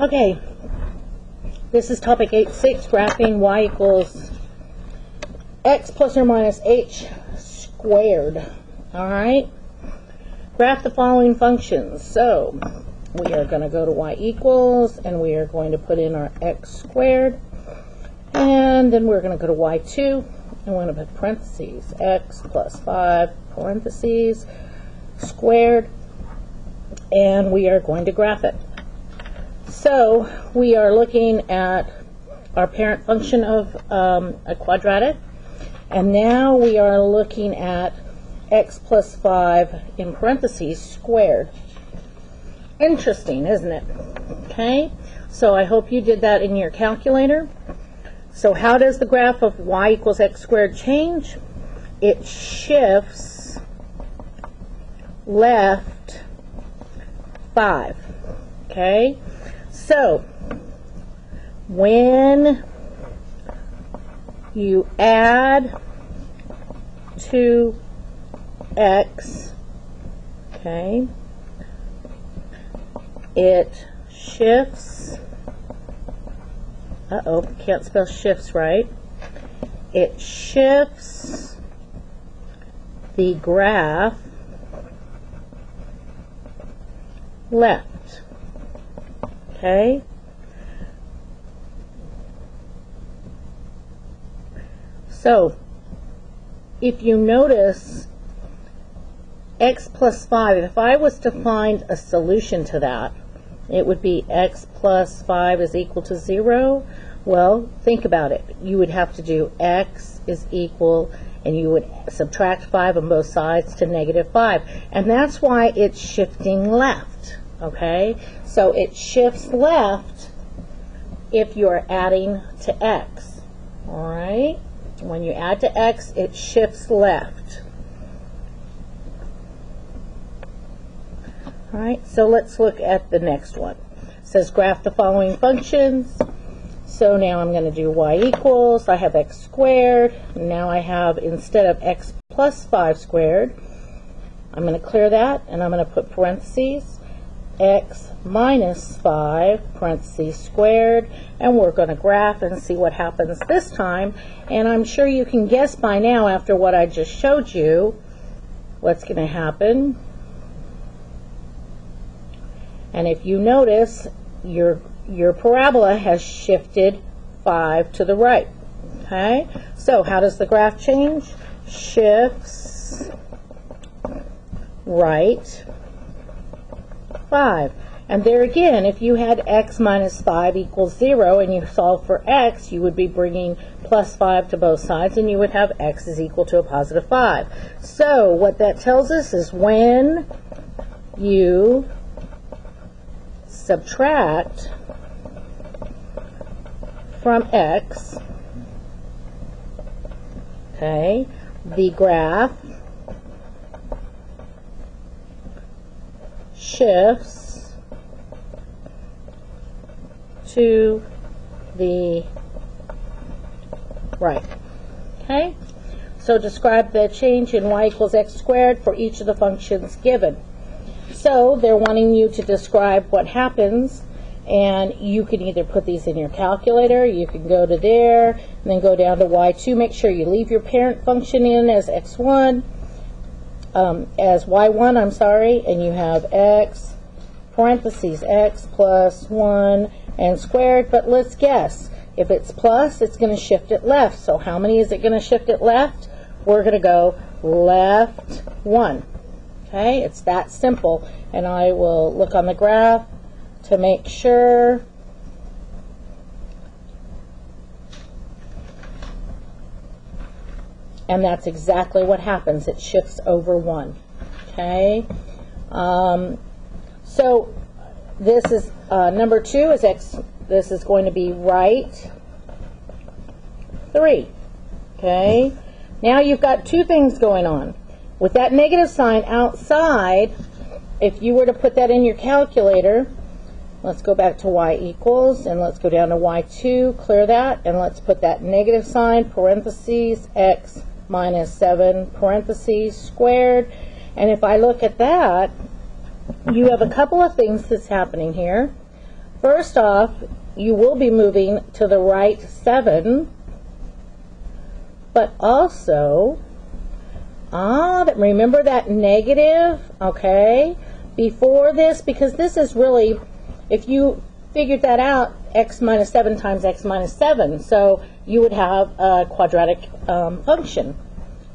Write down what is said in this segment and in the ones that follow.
Okay, this is topic 8.6, graphing y equals x plus or minus h squared. All right, graph the following functions. So we are going to go to y equals, and we are going to put in our x squared, and then we're going to go to y2, and we're going to put parentheses, x plus 5 parentheses squared, and we are going to graph it. So we are looking at our parent function of a quadratic, and now we are looking at x plus 5 in parentheses squared. Interesting, isn't it? Okay, so I hope you did that in your calculator. So how does the graph of y equals x squared change? It shifts left 5. Okay, so when you add 2x, okay, it shifts, can't spell shifts right. It shifts the graph left. Okay? So, if you notice, x plus 5, if I was to find a solution to that, it would be x plus 5 is equal to 0. Well, think about it. You would have to do x is equal, and you would subtract 5 on both sides to negative 5. And that's why it's shifting left. Okay? So it shifts left if you're adding to x. Alright? When you add to x, it shifts left. Alright, so let's look at the next one. It says graph the following functions. So now I'm going to do y equals, I have x squared. Now I have, instead of x plus 5 squared, I'm going to clear that, and I'm going to put parentheses, x minus 5 parentheses squared, and we're going to graph and see what happens this time. And I'm sure you can guess by now, after what I just showed you, what's going to happen. And if you notice, your parabola has shifted 5 to the right. Okay? So how does the graph change? Shifts right 5. And there again, if you had x minus 5 equals 0 and you solve for x, you would be bringing plus 5 to both sides, and you would have x is equal to a positive 5. So what that tells us is when you subtract from x, okay, the graph shifts to the right. Okay, so describe the change in y equals x squared for each of the functions given. So they're wanting you to describe what happens, and you can either put these in your calculator, you can go to there, and then go down to y2. Make sure you leave your parent function in as x1, as y1, I'm sorry, and you have x, parentheses, x plus 1, and squared. But let's guess. If it's plus, it's going to shift it left. So how many is it going to shift it left? We're going to go left 1. Okay, it's that simple. And I will look on the graph to make sure. And that's exactly what happens. It shifts over 1. Okay, so this is number 2 is x. This is going to be right 3. Okay, now you've got two things going on. With that negative sign outside, if you were to put that in your calculator, let's go back to y equals, and let's go down to y2, clear that, and let's put that negative sign, parentheses, x minus 7, parentheses, squared. And if I look at that, you have a couple of things that's happening here. First off, you will be moving to the right 7, but also, remember that negative, okay, before this, because this is really, if you figured that out, x minus 7 times x minus 7, so you would have a quadratic function.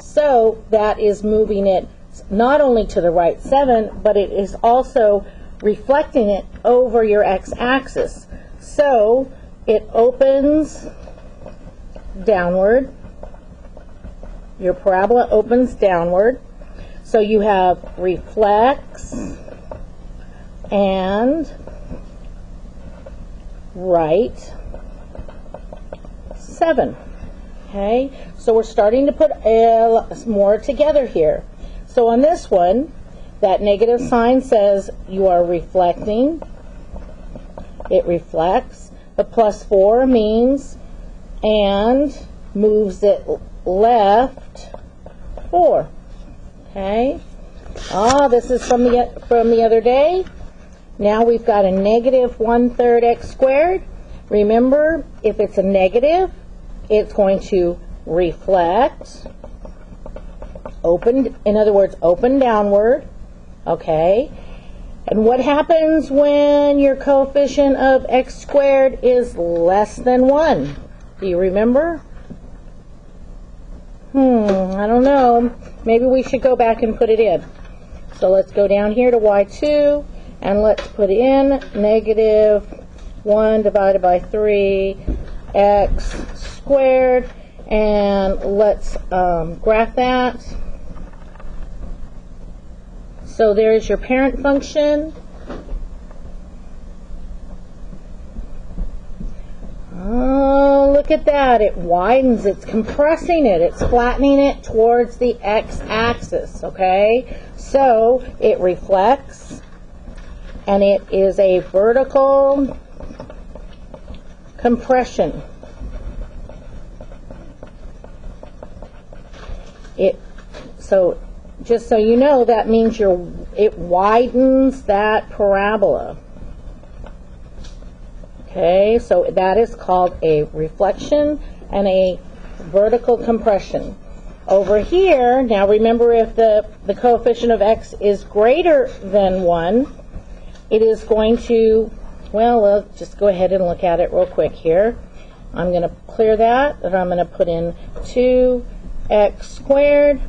So that is moving it not only to the right 7, but it is also reflecting it over your x-axis. So it opens downward. Your parabola opens downward. So you have reflects and right 7. Okay, so we're starting to put more together here. So on this one, that negative sign says you are reflecting. It reflects. The plus 4 means and moves it left 4. Okay. This is from the other day. Now we've got a negative 1/3 x squared. Remember, if it's a negative, it's going to reflect, open, in other words, open downward. Okay. And what happens when your coefficient of x squared is less than 1? Do you remember? I don't know. Maybe we should go back and put it in. So let's go down here to y2, and let's put in negative 1 divided by 3 x squared, and let's graph that. So there's your parent function. Oh, look at that. It widens. It's compressing it. It's flattening it towards the x-axis, okay? So it reflects, and it is a vertical compression. So just so you know, that means it widens that parabola. Okay, so that is called a reflection and a vertical compression. Over here, now remember, if the coefficient of x is greater than 1, it is going to, well, just go ahead and look at it real quick here. I'm going to clear that, and I'm going to put in 2x squared,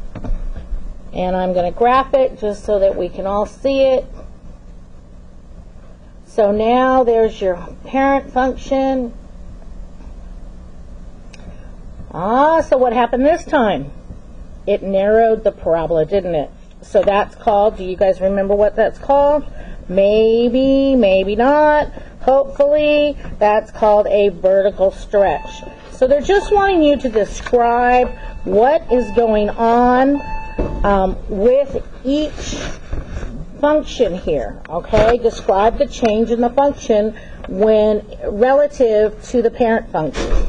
and I'm going to graph it just so that we can all see it. So now there's your parent function. So what happened this time? It narrowed the parabola, didn't it? So that's called, do you guys remember what that's called? Maybe, maybe not. Hopefully, that's called a vertical stretch. So they're just wanting you to describe what is going on with each function here, okay? Describe the change in the function when relative to the parent function.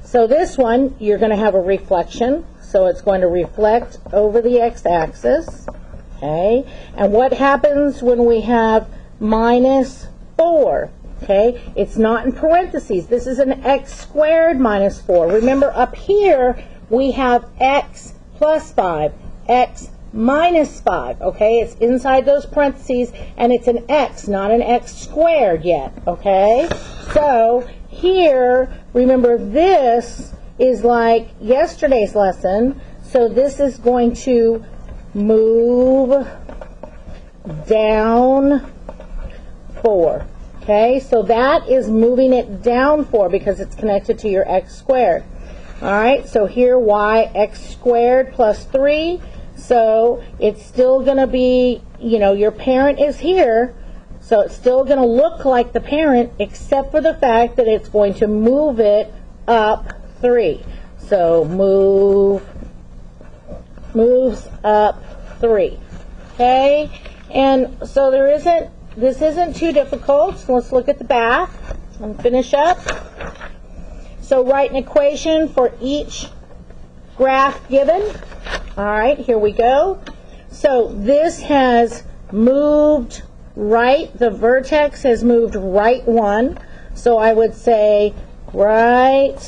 So this one, you're going to have a reflection, so it's going to reflect over the x-axis, okay? And what happens when we have minus 4? Okay, it's not in parentheses. This is an x squared minus 4. Remember, up here we have x plus 5, x minus 5, okay? It's inside those parentheses, and it's an x, not an x squared yet, okay? So here, remember, this is like yesterday's lesson, so this is going to move down 4, okay? So that is moving it down 4 because it's connected to your x squared. All right, so here y x squared plus 3. So it's still going to be, you know, your parent is here, so it's still going to look like the parent, except for the fact that it's going to move it up 3. So moves up 3. Okay? And so this isn't too difficult. So let's look at the back and finish up. So write an equation for each graph given. All right, here we go. So this has moved right, the vertex has moved right 1. So I would say right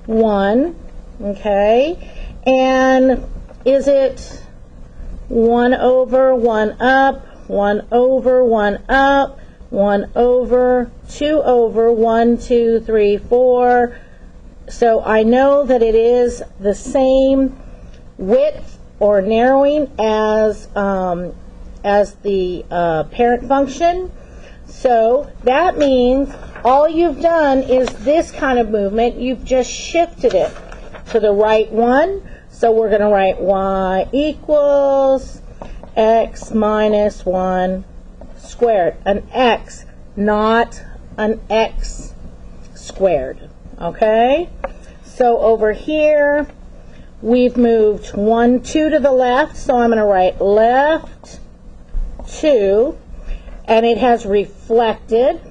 1, okay? And is it 1 over, 1 up, 1 over, 1 up, 1 over, 2 over, 1, 2, 3, 4. So I know that it is the same width or narrowing as the parent function. So that means all you've done is this kind of movement. You've just shifted it to the right one. So we're going to write y equals x minus 1 squared. An x, not an x squared. Okay? So over here, we've moved 1, 2 to the left. So I'm going to write left 2. And it has reflected.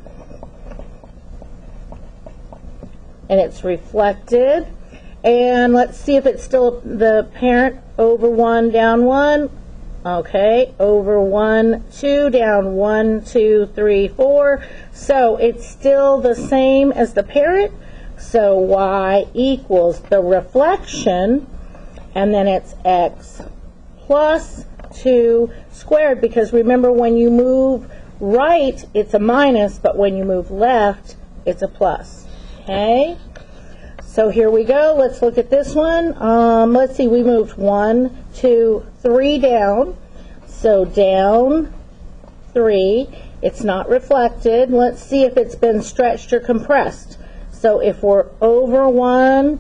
And it's reflected. And let's see if it's still the parent. Over 1, down 1. Okay, over 1, 2, down 1, 2, 3, 4. So it's still the same as the parent. So y equals the reflection, and then it's x plus 2 squared, because remember, when you move right, it's a minus, but when you move left, it's a plus. Okay? So here we go. Let's look at this one. Let's see, we moved 1, 2, 3 down. So down 3. It's not reflected. Let's see if it's been stretched or compressed. So if we're over 1,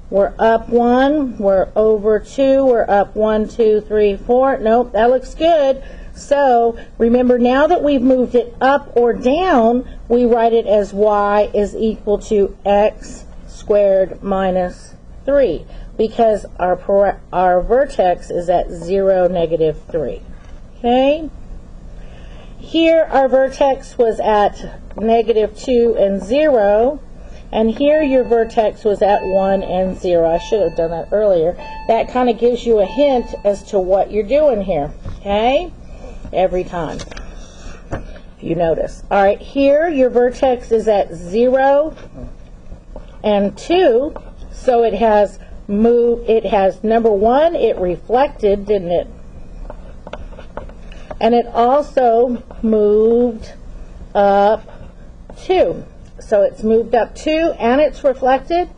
we're up 1. We're over 2, we're up 1, 2, 3, 4. Nope, that looks good. So remember, now that we've moved it up or down, we write it as y is equal to x squared minus 3, because our vertex is at 0, negative 3. Okay? Here our vertex was at negative 2 and 0, and here your vertex was at 1 and 0. I should have done that earlier. That kind of gives you a hint as to what you're doing here. Okay? Every time, if you notice. All right, here your vertex is at 0 and 2, so it has moved. It has, number 1, it reflected, didn't it? And it also moved up 2. So it's moved up 2 and it's reflected.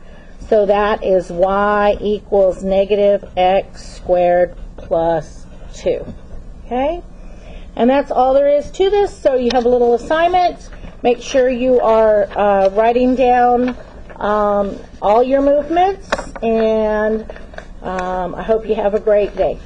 So that is y equals negative x squared plus 2. Okay? And that's all there is to this. So you have a little assignment. Make sure you are writing down all your movements. And I hope you have a great day.